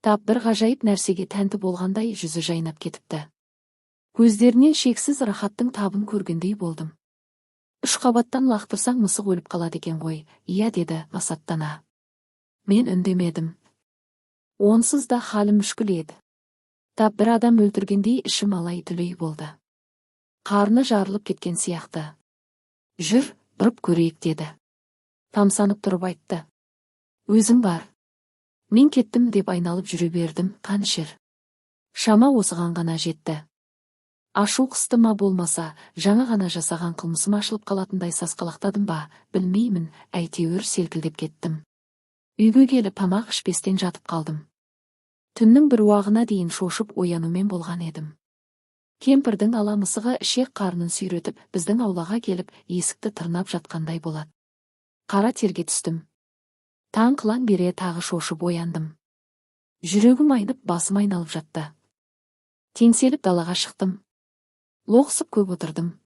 Тап бір ғажайып нәрсеге тәнті болғандай жүзі жайнап кетіпті. Көздерінен шексіз рахаттың табын көргендей болдым. 3 қабаттан лақтырсаң мысық өліп қалады екен ғой, иә деді масаттана. Мен үндемедім. Онсыз да халім мүшкіл еді. Тап бір адам өлтіргендей ішім алай-түлей болды. Қарны жарылып кеткен сияқты. Жүр, бұрып көрейік деді. Тамсанып тұрып айтты. Өзің бар. Мен кеттім деп айналып жүре бердім, қаншыр. Шама осыған ғана жетті. Ашу қысты ма болмаса, жаңа ғана жасаған қылмысым ашылып қалатындай сасқалақтадым ба, білмеймін, әйтеуір селкілдеп кеттім. Үйге келіп тамақ ішпестен жатып қалдым. Түннің бір уағына дейін шошып оянумен болған едім. Кемпірдің ала мысығы ішек қарнын сүйретіп, біздің аулаға келіп, есікті тырнап жатқандай болады. Қара терге түстім. Таң қылаң бере тағы шошып ояндым. Жүрегім айнып, басым айналып жатты. Теңселіп далаға шықтым. Лоқсып көп отырдым.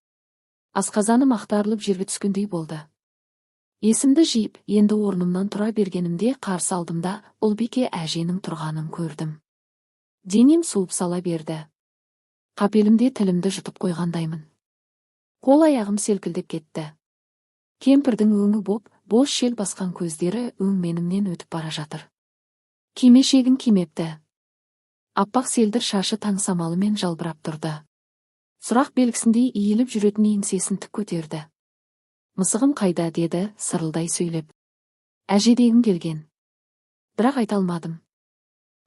Асқазаным ақтарылып жерге түскендей болды. Есімді жиып, енді орнымнан тұра бергенімде қарсы алдымда Ұлбике әженің тұрғанын көрдім. Денем суып сала берді. Қапелімде тілімді жұтып қойғандаймын. Қол аяғым селкілдеп кетті. Кемпірдің өңі боп, боз шел басқан көздері өңменімнен өтіп бара жатыр. Кимешегін кимепті. Аппақ селдір шашы таң самалымен жалбырап тұрды. Сұрақ белгісіндей иіліп жүретін еңсесін тік көтерді. Мысығым қайда деді, сырылдай сөйлеп. Әже дегім келген. Бірақ айта алмадым.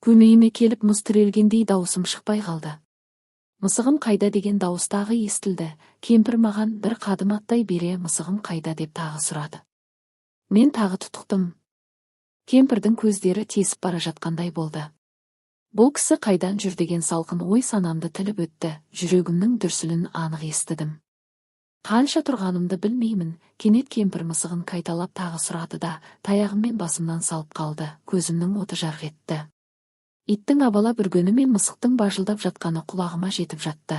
Көмейіме келіп мұз тірелгендей дауысым шықпай қалды. Мысығым қайда деген дауыстағы естілді. Кемпір маған бір қадым аттай бере мысығым қайда деп тағы сұрады. Мен тағы тұтықтым. Кемпірдің көздері тесіп бара жатқандай болды. Бұл кісі қайдан жүр деген салқын ой санамды тіліп өтті. Жүрегімнің дүрсілін анық естідім. Қанша тұрғанымды білмеймін. Кенет кемпір мысығын қайталап тағы сұрады да, таяғыммен басымнан салып қалды. Көзімнің оты жарқ етті. Иттің абалап үргені мен мысықтың бажылдап жатқаны құлағыма жетіп жатты.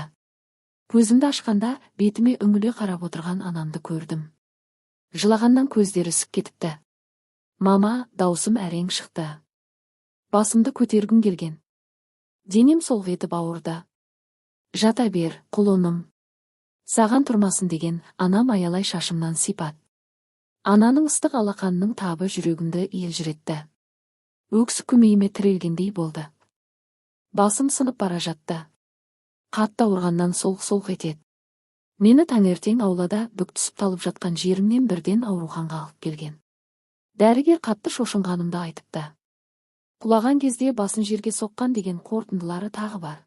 Көзімді ашқанда бетіме үңіле қарап отырған анамды көрдім. Жылағаннан көздері сүп кетіпті. Мама, даусым әрең шықты. Басымды көтергім келген. Денем солқ етіп ауырды. Жата бер, құлыным. Саған тұрмасын деген анам аялай шашымнан сипат. Ананың ыстық алақанының табы жүрегімді елжіретті. Өксік көмейіме тірелгендей болды. Басым сынып бара жатты. Қатты ауырғаннан солқ-солқ етеді. Мені таңертең аулада бүк түсіп талып жатқан жерімнен бірден ауруханға алып келген. Дәрігер қатты шошынғанымды айтыпты. Құлаған кезде басын жерге соққан деген қорытындылары тағы бар.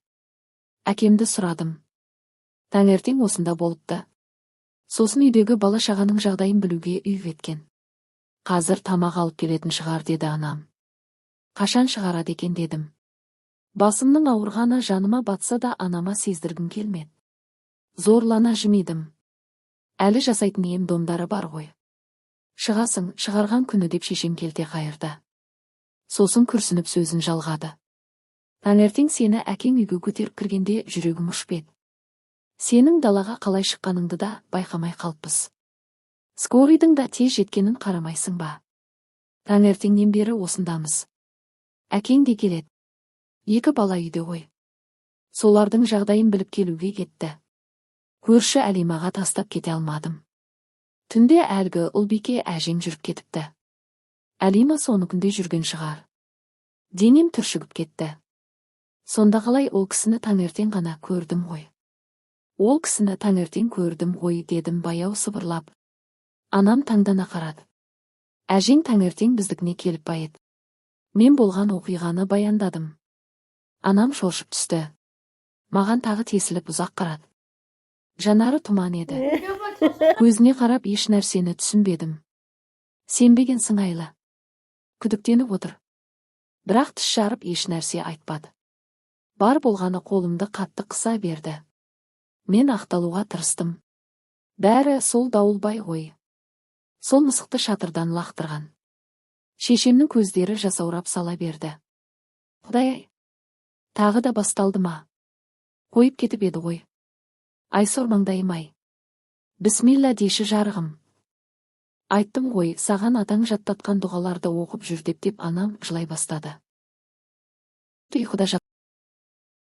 Әкемді сұрадым. Таңертең осында болыпты. Сосын үйдегі бала шағаның жағдайын білуге үйреткен. Қазір тамақ алып келетін шығар деді анам. Қашан шығарады екен дедім. Басымның ауырғаны жаныма батса да анама сездіргім келмеді. Зорлана жымидым. Әлі жасайтын ем-домдары бар ғой. Шығасың, шығарған күні деп шешем келте қайырды. Сосын күрсініп сөзін жалғады. Таңертең сені әкең үйге көтеріп кіргенде жүрегім ұшпеді. Сенің далаға қалай шыққаныңды да байқамай қалыппыз. Скорийдің да тез жеткенін қарамайсың ба? Таңертеңнен бері осындамыз. Әкең де келеді. 2 бала үйде ғой. Солардың жағдайын біліп келуге кетті. Көрші Әлимаға тастап кете алмадым. Түнде әлгі Ұлбике әжем жүріп кетіпті. Әлима соныкінде жүрген шығар. Денем түршігіп кетті. Сонда қалай ол кісіні таңертең ғана көрдім ғой. Ол кісіні таңертең көрдім ғой дедім баяу сыбырлап. Анам таңдана қарады. Әжең таңертең біздікіне келіп па еді. Мен болған оқиғаны баяндадым. Анам шоршып түсті. Маған тағы тесіліп ұзақ қарады. Жанары тұман еді. Көзіне қарап еш нәрсені түсінбедім. Сенбеген сыңайлы. Күдіктеніп отыр. Бірақ тіс жарып еш нәрсе айтпады. Бар болғаны қолымды қатты қыса берді. Мен ақталуға тырыстым. Бәрі сол Дауылбай ғой. Сол мысықты шатырдан лақтырған. Шешемнің көздері жасаурап сала берді. Құдай-ай, тағы да басталды ма? Қойып кетіп еді ғой. Айсұр маңдайым-ай. Бісмилла деші жарығым. Айттым ғой, саған атаң жаттатқан дұғаларды оқып жүр деп анам жылай бастады. тіпті ұйқыда